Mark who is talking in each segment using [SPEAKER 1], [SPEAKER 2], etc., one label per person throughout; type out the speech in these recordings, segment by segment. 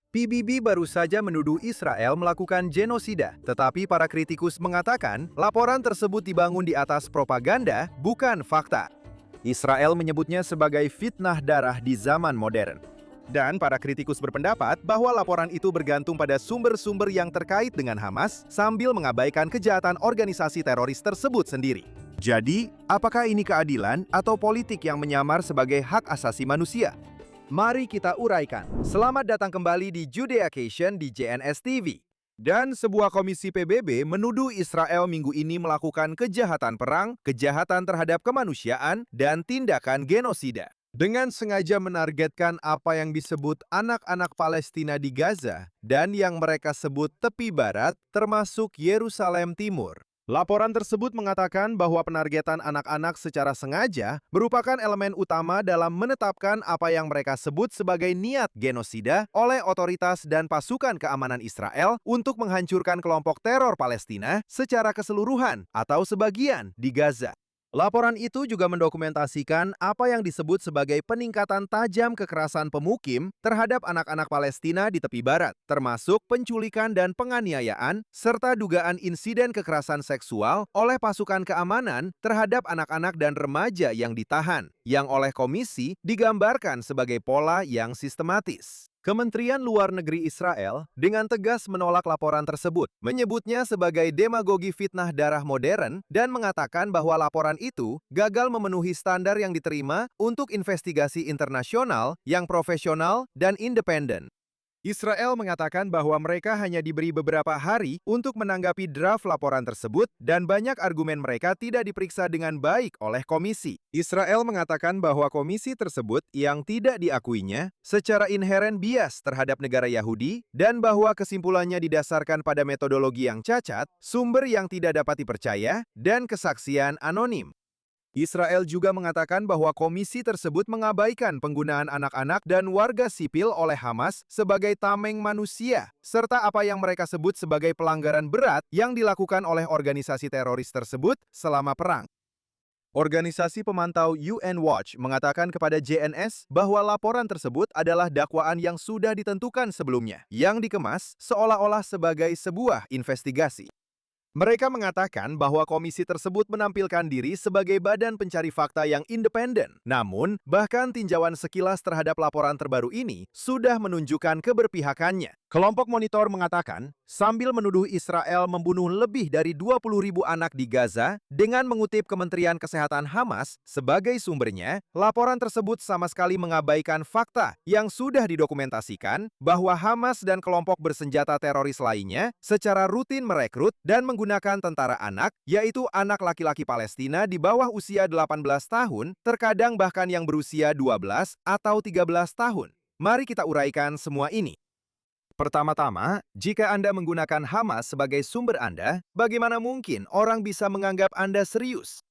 [SPEAKER 1] PBB baru saja menuduh Israel melakukan genosida, tetapi para kritikus mengatakan laporan tersebut dibangun di atas propaganda, bukan fakta. Israel menyebutnya sebagai fitnah darah di zaman modern. Dan para kritikus berpendapat bahwa laporan itu bergantung pada sumber-sumber yang terkait dengan Hamas sambil mengabaikan kejahatan organisasi teroris tersebut sendiri. Jadi, apakah ini keadilan atau politik yang menyamar sebagai hak asasi manusia? Mari kita uraikan. Selamat datang kembali di Judeacation di JNS TV. Dan sebuah komisi PBB menuduh Israel minggu ini melakukan kejahatan perang, kejahatan terhadap kemanusiaan, dan tindakan genosida. Dengan sengaja menargetkan apa yang disebut anak-anak Palestina di Gaza dan yang mereka sebut tepi barat, termasuk Yerusalem Timur. Laporan tersebut mengatakan bahwa penargetan anak-anak secara sengaja merupakan elemen utama dalam menetapkan apa yang mereka sebut sebagai niat genosida oleh otoritas dan pasukan keamanan Israel untuk menghancurkan kelompok teror Palestina secara keseluruhan atau sebagian di Gaza. Laporan itu juga mendokumentasikan apa yang disebut sebagai peningkatan tajam kekerasan pemukim terhadap anak-anak Palestina di tepi barat, termasuk penculikan dan penganiayaan, serta dugaan insiden kekerasan seksual oleh pasukan keamanan terhadap anak-anak dan remaja yang ditahan, yang oleh komisi digambarkan sebagai pola yang sistematis. Kementerian Luar Negeri Israel dengan tegas menolak laporan tersebut, menyebutnya sebagai demagogi fitnah darah modern dan mengatakan bahwa laporan itu gagal memenuhi standar yang diterima untuk investigasi internasional yang profesional dan independen. Israel mengatakan bahwa mereka hanya diberi beberapa hari untuk menanggapi draft laporan tersebut dan banyak argumen mereka tidak diperiksa dengan baik oleh komisi. Israel mengatakan bahwa komisi tersebut yang tidak diakuinya secara inheren bias terhadap negara Yahudi dan bahwa kesimpulannya didasarkan pada metodologi yang cacat, sumber yang tidak dapat dipercaya, dan kesaksian anonim. Israel juga mengatakan bahwa komisi tersebut mengabaikan penggunaan anak-anak dan warga sipil oleh Hamas sebagai tameng manusia, serta apa yang mereka sebut sebagai pelanggaran berat yang dilakukan oleh organisasi teroris tersebut selama perang. Organisasi pemantau UN Watch mengatakan kepada JNS bahwa laporan tersebut adalah dakwaan yang sudah ditentukan sebelumnya, yang dikemas seolah-olah sebagai sebuah investigasi. Mereka mengatakan bahwa komisi tersebut menampilkan diri sebagai badan pencari fakta yang independen. Namun, bahkan tinjauan sekilas terhadap laporan terbaru ini sudah menunjukkan keberpihakannya. Kelompok monitor mengatakan, sambil menuduh Israel membunuh lebih dari 20.000 anak di Gaza, dengan mengutip Kementerian Kesehatan Hamas sebagai sumbernya, laporan tersebut sama sekali mengabaikan fakta yang sudah didokumentasikan bahwa Hamas dan kelompok bersenjata teroris lainnya secara rutin merekrut dan menggunakan tentara anak, yaitu anak laki-laki Palestina di bawah usia 18 tahun, terkadang bahkan yang berusia 12 atau 13 tahun. Mari kita uraikan semua ini. Pertama-tama, jika Anda menggunakan Hamas sebagai sumber Anda, bagaimana mungkin orang bisa menganggap Anda serius?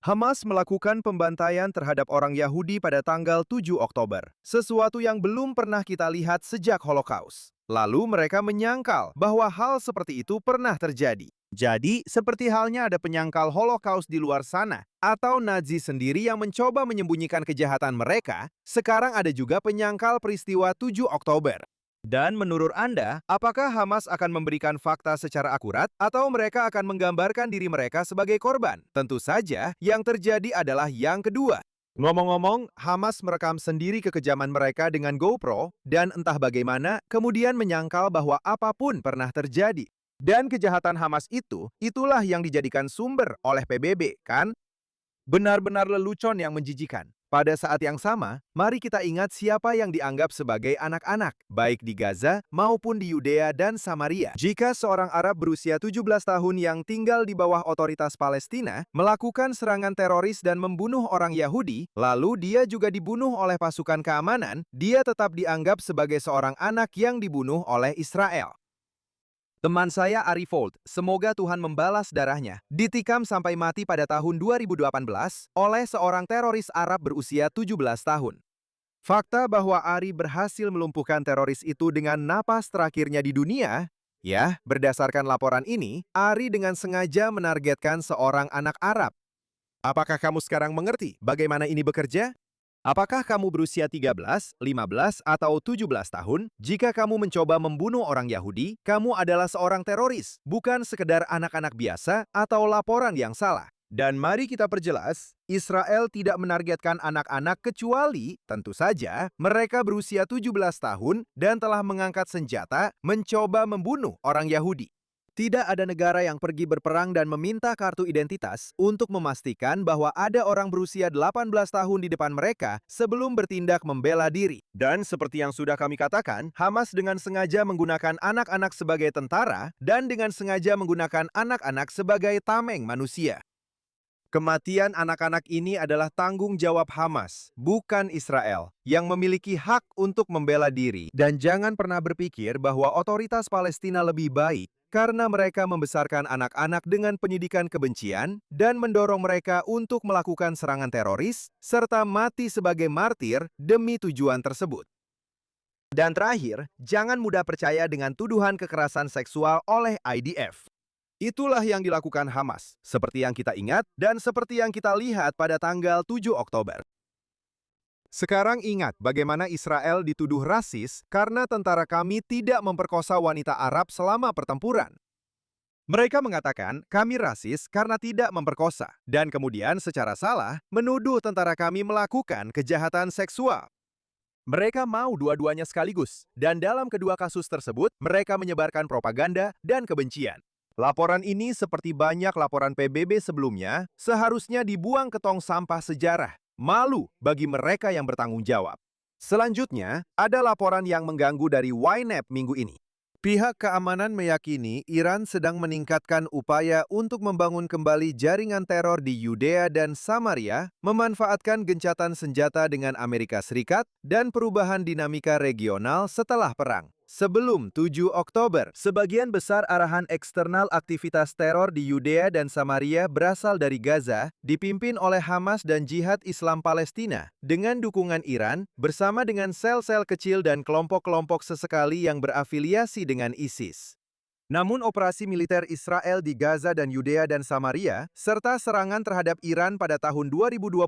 [SPEAKER 1] Hamas melakukan pembantaian terhadap orang Yahudi pada tanggal 7 Oktober, sesuatu yang belum pernah kita lihat sejak Holocaust. Lalu mereka menyangkal bahwa hal seperti itu pernah terjadi. Jadi, seperti halnya ada penyangkal Holocaust di luar sana, atau Nazi sendiri yang mencoba menyembunyikan kejahatan mereka, sekarang ada juga penyangkal peristiwa 7 Oktober. Dan menurut Anda, apakah Hamas akan memberikan fakta secara akurat atau mereka akan menggambarkan diri mereka sebagai korban? Tentu saja, yang terjadi adalah yang kedua. Ngomong-ngomong, Hamas merekam sendiri kekejaman mereka dengan GoPro dan entah bagaimana kemudian menyangkal bahwa apapun pernah terjadi. Dan kejahatan Hamas itu, itulah yang dijadikan sumber oleh PBB, kan? Benar-benar lelucon yang menjijikan. Pada saat yang sama, mari kita ingat siapa yang dianggap sebagai anak-anak, baik di Gaza maupun di Yudea dan Samaria. Jika seorang Arab berusia 17 tahun yang tinggal di bawah otoritas Palestina melakukan serangan teroris dan membunuh orang Yahudi, lalu dia juga dibunuh oleh pasukan keamanan, dia tetap dianggap sebagai seorang anak yang dibunuh oleh Israel. Teman saya Ari Fold, semoga Tuhan membalas darahnya, ditikam sampai mati pada tahun 2018 oleh seorang teroris Arab berusia 17 tahun. Fakta bahwa Ari berhasil melumpuhkan teroris itu dengan napas terakhirnya di dunia, ya, berdasarkan laporan ini, Ari dengan sengaja menargetkan seorang anak Arab. Apakah kamu sekarang mengerti bagaimana ini bekerja? Apakah kamu berusia 13, 15, atau 17 tahun? Jika kamu mencoba membunuh orang Yahudi, kamu adalah seorang teroris, bukan sekedar anak-anak biasa atau laporan yang salah. Dan mari kita perjelas, Israel tidak menargetkan anak-anak kecuali, tentu saja, mereka berusia 17 tahun dan telah mengangkat senjata mencoba membunuh orang Yahudi. Tidak ada negara yang pergi berperang dan meminta kartu identitas untuk memastikan bahwa ada orang berusia 18 tahun di depan mereka sebelum bertindak membela diri. Dan seperti yang sudah kami katakan, Hamas dengan sengaja menggunakan anak-anak sebagai tentara dan dengan sengaja menggunakan anak-anak sebagai tameng manusia. Kematian anak-anak ini adalah tanggung jawab Hamas, bukan Israel, yang memiliki hak untuk membela diri. Dan jangan pernah berpikir bahwa otoritas Palestina lebih baik karena mereka membesarkan anak-anak dengan pendidikan kebencian dan mendorong mereka untuk melakukan serangan teroris, serta mati sebagai martir demi tujuan tersebut. Dan terakhir, jangan mudah percaya dengan tuduhan kekerasan seksual oleh IDF. Itulah yang dilakukan Hamas, seperti yang kita ingat dan seperti yang kita lihat pada tanggal 7 Oktober. Sekarang ingat bagaimana Israel dituduh rasis karena tentara kami tidak memperkosa wanita Arab selama pertempuran. Mereka mengatakan kami rasis karena tidak memperkosa, dan kemudian secara salah menuduh tentara kami melakukan kejahatan seksual. Mereka mau dua-duanya sekaligus, dan dalam kedua kasus tersebut, mereka menyebarkan propaganda dan kebencian. Laporan ini seperti banyak laporan PBB sebelumnya, seharusnya dibuang ke tong sampah sejarah. Malu bagi mereka yang bertanggung jawab. Selanjutnya, ada laporan yang mengganggu dari Ynet minggu ini. Pihak keamanan meyakini Iran sedang meningkatkan upaya untuk membangun kembali jaringan teror di Yudea dan Samaria, memanfaatkan gencatan senjata dengan Amerika Serikat dan perubahan dinamika regional setelah perang. Sebelum 7 Oktober, sebagian besar arahan eksternal aktivitas teror di Yudea dan Samaria berasal dari Gaza, dipimpin oleh Hamas dan Jihad Islam Palestina, dengan dukungan Iran, bersama dengan sel-sel kecil dan kelompok-kelompok sesekali yang berafiliasi dengan ISIS. Namun operasi militer Israel di Gaza dan Yudea dan Samaria, serta serangan terhadap Iran pada tahun 2025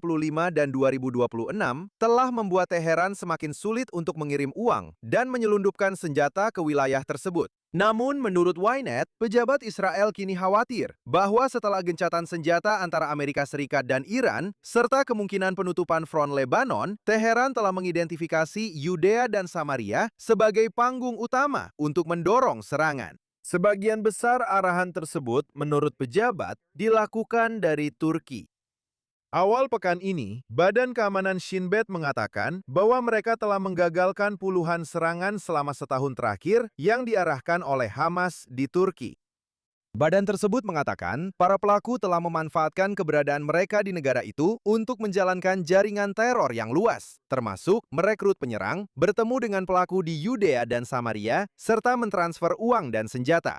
[SPEAKER 1] dan 2026 telah membuat Teheran semakin sulit untuk mengirim uang dan menyelundupkan senjata ke wilayah tersebut. Namun menurut Ynet, pejabat Israel kini khawatir bahwa setelah gencatan senjata antara Amerika Serikat dan Iran, serta kemungkinan penutupan front Lebanon, Teheran telah mengidentifikasi Yudea dan Samaria sebagai panggung utama untuk mendorong serangan. Sebagian besar arahan tersebut, menurut pejabat, dilakukan dari Turki. Awal pekan ini, Badan Keamanan Shin Bet mengatakan bahwa mereka telah menggagalkan puluhan serangan selama setahun terakhir yang diarahkan oleh Hamas di Turki. Badan tersebut mengatakan para pelaku telah memanfaatkan keberadaan mereka di negara itu untuk menjalankan jaringan teror yang luas, termasuk merekrut penyerang, bertemu dengan pelaku di Yudea dan Samaria, serta mentransfer uang dan senjata.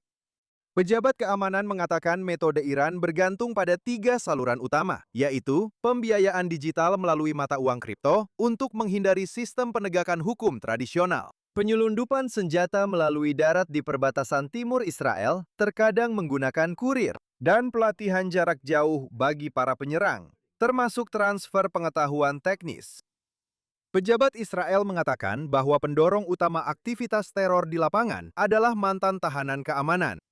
[SPEAKER 1] Pejabat keamanan mengatakan metode Iran bergantung pada 3 saluran utama, yaitu pembiayaan digital melalui mata uang kripto untuk menghindari sistem penegakan hukum tradisional. Penyelundupan senjata melalui darat di perbatasan timur Israel terkadang menggunakan kurir dan pelatihan jarak jauh bagi para penyerang, termasuk transfer pengetahuan teknis. Pejabat Israel mengatakan bahwa pendorong utama aktivitas teror di lapangan adalah mantan tahanan keamanan.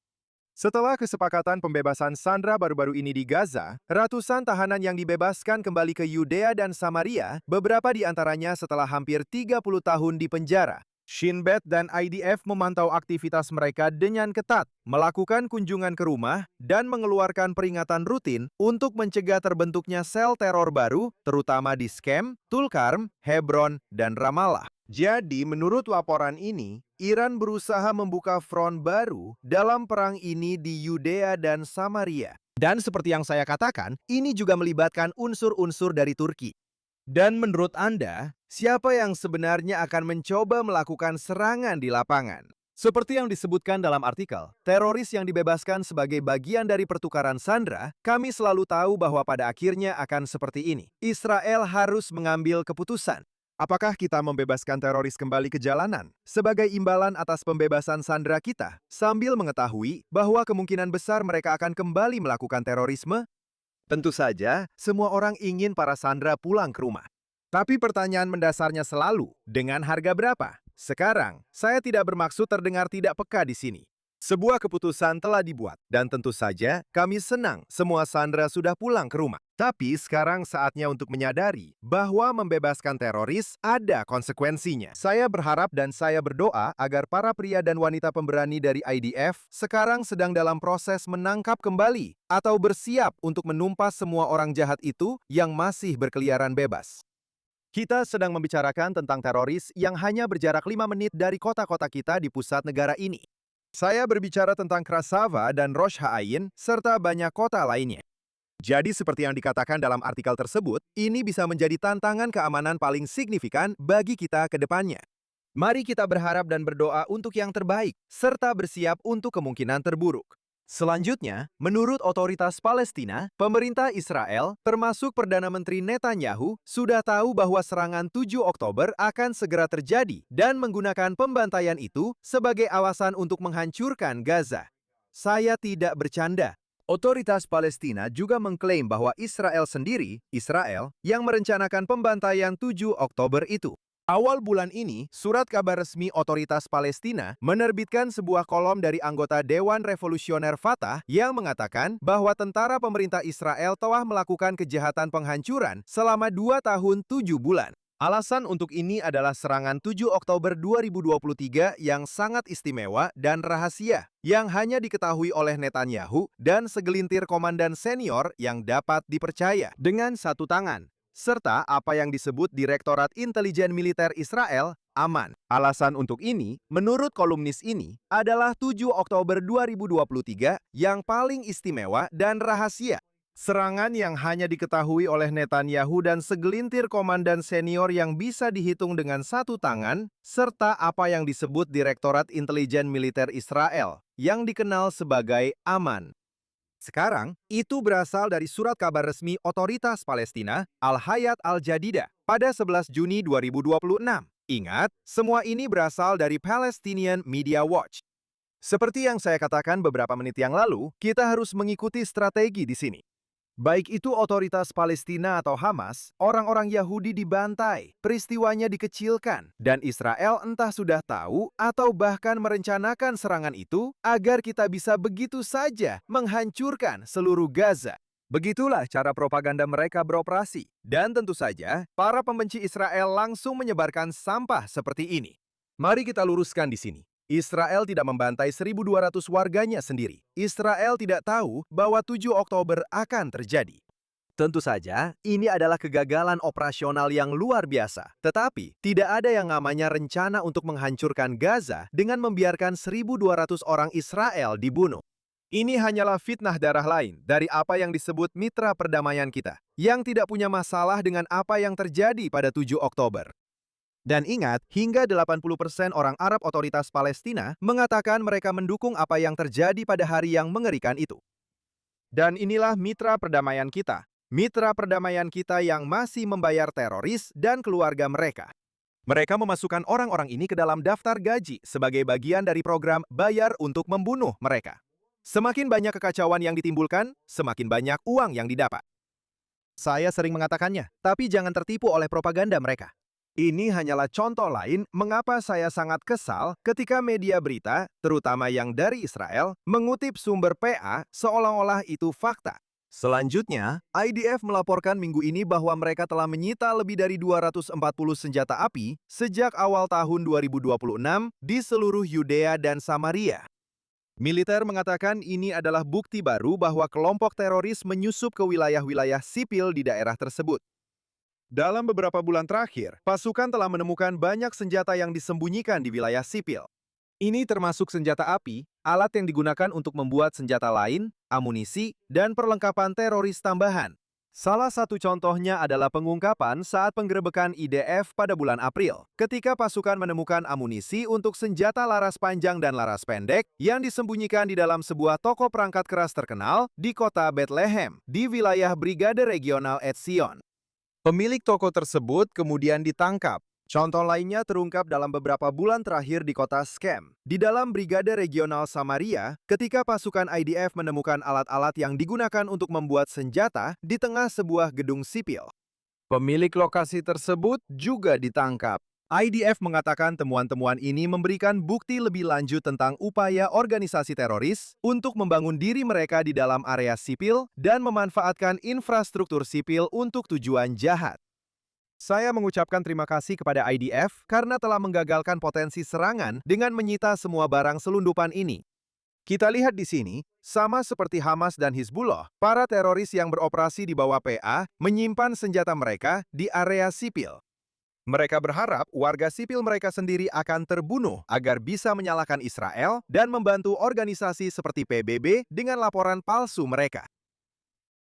[SPEAKER 1] Setelah kesepakatan pembebasan sandera baru-baru ini di Gaza, ratusan tahanan yang dibebaskan kembali ke Yudea dan Samaria, beberapa di antaranya setelah hampir 30 tahun di penjara. Shin Bet dan IDF memantau aktivitas mereka dengan ketat, melakukan kunjungan ke rumah, dan mengeluarkan peringatan rutin untuk mencegah terbentuknya sel teror baru, terutama di Shechem, Tulkarm, Hebron, dan Ramallah. Jadi, menurut laporan ini, Iran berusaha membuka front baru dalam perang ini di Yudea dan Samaria. Dan seperti yang saya katakan, ini juga melibatkan unsur-unsur dari Turki. Dan menurut Anda, siapa yang sebenarnya akan mencoba melakukan serangan di lapangan? Seperti yang disebutkan dalam artikel, teroris yang dibebaskan sebagai bagian dari pertukaran sandera, kami selalu tahu bahwa pada akhirnya akan seperti ini. Israel harus mengambil keputusan. Apakah kita membebaskan teroris kembali ke jalanan sebagai imbalan atas pembebasan sandera kita, sambil mengetahui bahwa kemungkinan besar mereka akan kembali melakukan terorisme? Tentu saja, semua orang ingin para sandera pulang ke rumah. Tapi pertanyaan mendasarnya selalu, dengan harga berapa? Sekarang, saya tidak bermaksud terdengar tidak peka di sini. Sebuah keputusan telah dibuat, dan tentu saja kami senang semua sandera sudah pulang ke rumah. Tapi sekarang saatnya untuk menyadari bahwa membebaskan teroris ada konsekuensinya. Saya berharap dan saya berdoa agar para pria dan wanita pemberani dari IDF sekarang sedang dalam proses menangkap kembali atau bersiap untuk menumpas semua orang jahat itu yang masih berkeliaran bebas. Kita sedang membicarakan tentang teroris yang hanya berjarak 5 menit dari kota-kota kita di pusat negara ini. Saya berbicara tentang Krasava dan Rosh Ha'ain, serta banyak kota lainnya. Jadi seperti yang dikatakan dalam artikel tersebut, ini bisa menjadi tantangan keamanan paling signifikan bagi kita ke depannya. Mari kita berharap dan berdoa untuk yang terbaik, serta bersiap untuk kemungkinan terburuk. Selanjutnya, menurut otoritas Palestina, pemerintah Israel, termasuk Perdana Menteri Netanyahu, sudah tahu bahwa serangan 7 Oktober akan segera terjadi dan menggunakan pembantaian itu sebagai alasan untuk menghancurkan Gaza. Saya tidak bercanda. Otoritas Palestina juga mengklaim bahwa Israel sendiri, yang merencanakan pembantaian 7 Oktober itu. Awal bulan ini, surat kabar resmi otoritas Palestina menerbitkan sebuah kolom dari anggota Dewan Revolusioner Fatah yang mengatakan bahwa tentara pemerintah Israel telah melakukan kejahatan penghancuran selama 2 tahun 7 bulan. Alasan untuk ini adalah serangan 7 Oktober 2023 yang sangat istimewa dan rahasia, yang hanya diketahui oleh Netanyahu dan segelintir komandan senior yang dapat dipercaya dengan satu tangan, serta apa yang disebut Direktorat Intelijen Militer Israel, aman. Alasan untuk ini, menurut kolumnis ini, adalah 7 Oktober 2023 yang paling istimewa dan rahasia. Serangan yang hanya diketahui oleh Netanyahu dan segelintir komandan senior yang bisa dihitung dengan satu tangan, serta apa yang disebut Direktorat Intelijen Militer Israel, yang dikenal sebagai aman. Sekarang, itu berasal dari surat kabar resmi otoritas Palestina, Al-Hayat Al-Jadidah, pada 11 Juni 2026. Ingat, semua ini berasal dari Palestinian Media Watch. Seperti yang saya katakan beberapa menit yang lalu, kita harus mengikuti strategi di sini. Baik itu otoritas Palestina atau Hamas, orang-orang Yahudi dibantai, peristiwanya dikecilkan, dan Israel entah sudah tahu atau bahkan merencanakan serangan itu agar kita bisa begitu saja menghancurkan seluruh Gaza. Begitulah cara propaganda mereka beroperasi. Dan tentu saja, para pembenci Israel langsung menyebarkan sampah seperti ini. Mari kita luruskan di sini. Israel tidak membantai 1.200 warganya sendiri. Israel tidak tahu bahwa 7 Oktober akan terjadi. Tentu saja, ini adalah kegagalan operasional yang luar biasa. Tetapi, tidak ada yang namanya rencana untuk menghancurkan Gaza dengan membiarkan 1.200 orang Israel dibunuh. Ini hanyalah fitnah darah lain dari apa yang disebut mitra perdamaian kita, yang tidak punya masalah dengan apa yang terjadi pada 7 Oktober. Dan ingat, hingga 80% orang Arab otoritas Palestina mengatakan mereka mendukung apa yang terjadi pada hari yang mengerikan itu. Dan inilah mitra perdamaian kita. Mitra perdamaian kita yang masih membayar teroris dan keluarga mereka. Mereka memasukkan orang-orang ini ke dalam daftar gaji sebagai bagian dari program bayar untuk membunuh mereka. Semakin banyak kekacauan yang ditimbulkan, semakin banyak uang yang didapat. Saya sering mengatakannya, tapi jangan tertipu oleh propaganda mereka. Ini hanyalah contoh lain mengapa saya sangat kesal ketika media berita, terutama yang dari Israel, mengutip sumber PA seolah-olah itu fakta. Selanjutnya, IDF melaporkan minggu ini bahwa mereka telah menyita lebih dari 240 senjata api sejak awal tahun 2026 di seluruh Yudea dan Samaria. Militer mengatakan ini adalah bukti baru bahwa kelompok teroris menyusup ke wilayah-wilayah sipil di daerah tersebut. Dalam beberapa bulan terakhir, pasukan telah menemukan banyak senjata yang disembunyikan di wilayah sipil. Ini termasuk senjata api, alat yang digunakan untuk membuat senjata lain, amunisi, dan perlengkapan teroris tambahan. Salah satu contohnya adalah pengungkapan saat penggerebekan IDF pada bulan April, ketika pasukan menemukan amunisi untuk senjata laras panjang dan laras pendek yang disembunyikan di dalam sebuah toko perangkat keras terkenal di kota Bethlehem, di wilayah Brigade Regional Etzion. Pemilik toko tersebut kemudian ditangkap. Contoh lainnya terungkap dalam beberapa bulan terakhir di kota Shkem, di dalam Brigade Regional Samaria, ketika pasukan IDF menemukan alat-alat yang digunakan untuk membuat senjata di tengah sebuah gedung sipil. Pemilik lokasi tersebut juga ditangkap. IDF mengatakan temuan-temuan ini memberikan bukti lebih lanjut tentang upaya organisasi teroris untuk membangun diri mereka di dalam area sipil dan memanfaatkan infrastruktur sipil untuk tujuan jahat. Saya mengucapkan terima kasih kepada IDF karena telah menggagalkan potensi serangan dengan menyita semua barang selundupan ini. Kita lihat di sini, sama seperti Hamas dan Hizbullah, para teroris yang beroperasi di bawah PA menyimpan senjata mereka di area sipil. Mereka berharap warga sipil mereka sendiri akan terbunuh agar bisa menyalahkan Israel dan membantu organisasi seperti PBB dengan laporan palsu mereka.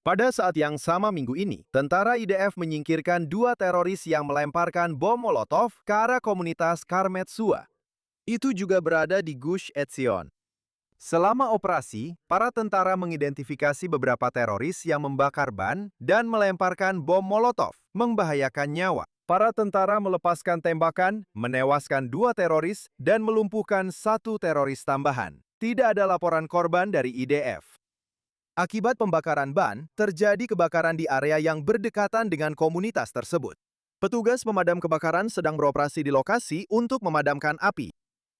[SPEAKER 1] Pada saat yang sama minggu ini, tentara IDF menyingkirkan 2 teroris yang melemparkan bom Molotov ke arah komunitas Karmet Sua. Itu juga berada di Gush Etzion. Selama operasi, para tentara mengidentifikasi beberapa teroris yang membakar ban dan melemparkan bom Molotov, membahayakan nyawa. Para tentara melepaskan tembakan, menewaskan 2 teroris, dan melumpuhkan 1 teroris tambahan. Tidak ada laporan korban dari IDF. Akibat pembakaran ban, terjadi kebakaran di area yang berdekatan dengan komunitas tersebut. Petugas pemadam kebakaran sedang beroperasi di lokasi untuk memadamkan api.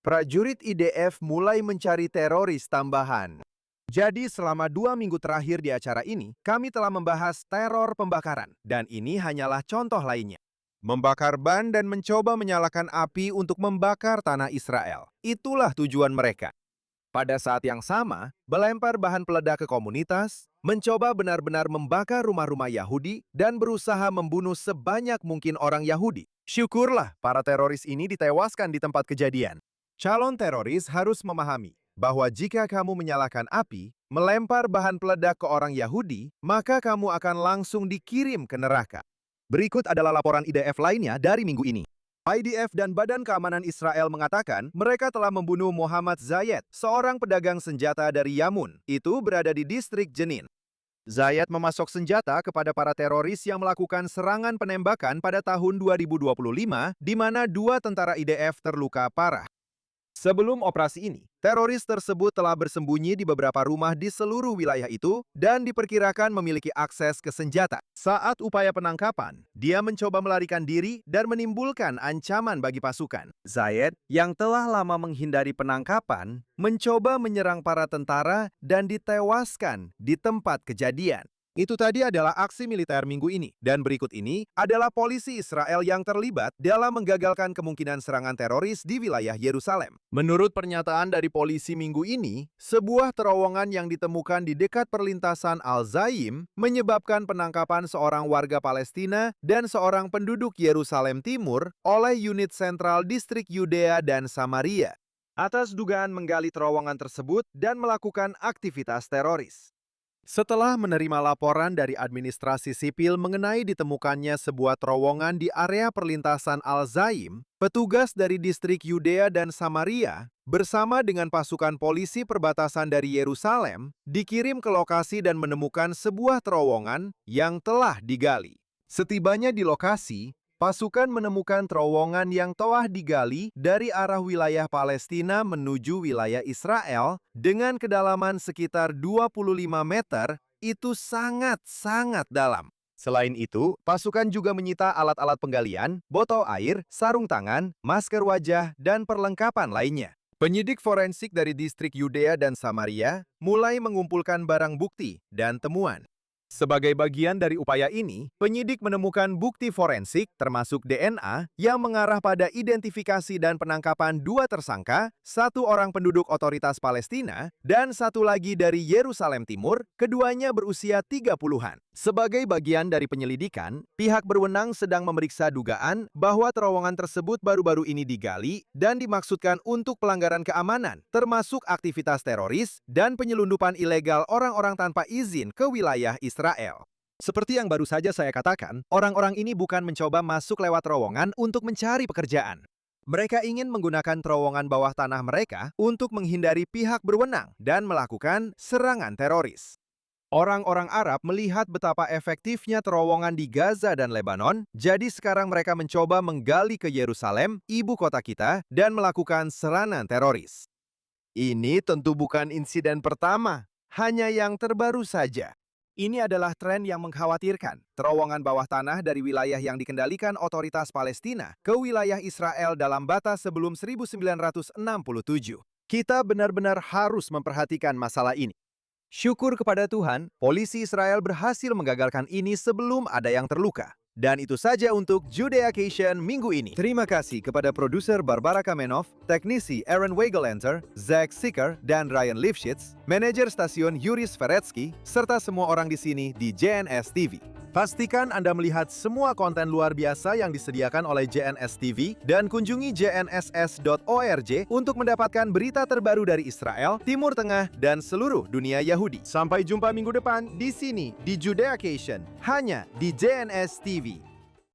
[SPEAKER 1] Prajurit IDF mulai mencari teroris tambahan. Jadi selama 2 minggu terakhir di acara ini, kami telah membahas teror pembakaran, dan ini hanyalah contoh lainnya. Membakar ban dan mencoba menyalakan api untuk membakar tanah Israel. Itulah tujuan mereka. Pada saat yang sama, melempar bahan peledak ke komunitas, mencoba benar-benar membakar rumah-rumah Yahudi, dan berusaha membunuh sebanyak mungkin orang Yahudi. Syukurlah para teroris ini ditewaskan di tempat kejadian. Calon teroris harus memahami bahwa jika kamu menyalakan api, melempar bahan peledak ke orang Yahudi, maka kamu akan langsung dikirim ke neraka. Berikut adalah laporan IDF lainnya dari minggu ini. IDF dan Badan Keamanan Israel mengatakan mereka telah membunuh Muhammad Zayed, seorang pedagang senjata dari Yamun. Itu berada di distrik Jenin. Zayed memasok senjata kepada para teroris yang melakukan serangan penembakan pada tahun 2025, di mana 2 tentara IDF terluka parah. Sebelum operasi ini, teroris tersebut telah bersembunyi di beberapa rumah di seluruh wilayah itu dan diperkirakan memiliki akses ke senjata. Saat upaya penangkapan, dia mencoba melarikan diri dan menimbulkan ancaman bagi pasukan. Zayed, yang telah lama menghindari penangkapan, mencoba menyerang para tentara dan ditewaskan di tempat kejadian. Itu tadi adalah aksi militer minggu ini. Dan berikut ini adalah polisi Israel yang terlibat dalam menggagalkan kemungkinan serangan teroris di wilayah Yerusalem. Menurut pernyataan dari polisi minggu ini, sebuah terowongan yang ditemukan di dekat perlintasan Al-Zaim menyebabkan penangkapan seorang warga Palestina dan seorang penduduk Yerusalem Timur oleh unit sentral distrik Yudea dan Samaria atas dugaan menggali terowongan tersebut dan melakukan aktivitas teroris. Setelah menerima laporan dari administrasi sipil mengenai ditemukannya sebuah terowongan di area perlintasan Al-Zaim, petugas dari distrik Yudea dan Samaria bersama dengan pasukan polisi perbatasan dari Yerusalem dikirim ke lokasi dan menemukan sebuah terowongan yang telah digali. Setibanya di lokasi, pasukan menemukan terowongan yang telah digali dari arah wilayah Palestina menuju wilayah Israel dengan kedalaman sekitar 25 meter, itu sangat-sangat dalam. Selain itu, pasukan juga menyita alat-alat penggalian, botol air, sarung tangan, masker wajah, dan perlengkapan lainnya. Penyidik forensik dari distrik Yudea dan Samaria mulai mengumpulkan barang bukti dan temuan. Sebagai bagian dari upaya ini, penyidik menemukan bukti forensik termasuk DNA yang mengarah pada identifikasi dan penangkapan 2 tersangka, 1 orang penduduk otoritas Palestina, dan 1 lagi dari Yerusalem Timur, keduanya berusia 30-an. Sebagai bagian dari penyelidikan, pihak berwenang sedang memeriksa dugaan bahwa terowongan tersebut baru-baru ini digali dan dimaksudkan untuk pelanggaran keamanan, termasuk aktivitas teroris dan penyelundupan ilegal orang-orang tanpa izin ke wilayah Israel. Seperti yang baru saja saya katakan, orang-orang ini bukan mencoba masuk lewat terowongan untuk mencari pekerjaan. Mereka ingin menggunakan terowongan bawah tanah mereka untuk menghindari pihak berwenang dan melakukan serangan teroris. Orang-orang Arab melihat betapa efektifnya terowongan di Gaza dan Lebanon, jadi sekarang mereka mencoba menggali ke Yerusalem, ibu kota kita, dan melakukan serangan teroris. Ini tentu bukan insiden pertama, hanya yang terbaru saja. Ini adalah tren yang mengkhawatirkan. Terowongan bawah tanah dari wilayah yang dikendalikan otoritas Palestina ke wilayah Israel dalam batas sebelum 1967. Kita benar-benar harus memperhatikan masalah ini. Syukur kepada Tuhan, polisi Israel berhasil menggagalkan ini sebelum ada yang terluka. Dan itu saja untuk Judeacation minggu ini. Terima kasih kepada produser Barbara Kamenov, teknisi Aaron Wegelenter, Zach Sicker, dan Ryan Lifshitz, manajer stasiun Yuris Feretsky, serta semua orang di sini di JNS TV. Pastikan Anda melihat semua konten luar biasa yang disediakan oleh JNS TV dan kunjungi jnss.org untuk mendapatkan berita terbaru dari Israel, Timur Tengah, dan seluruh dunia Yahudi. Sampai jumpa minggu depan di sini di Judeacation, hanya di JNS TV.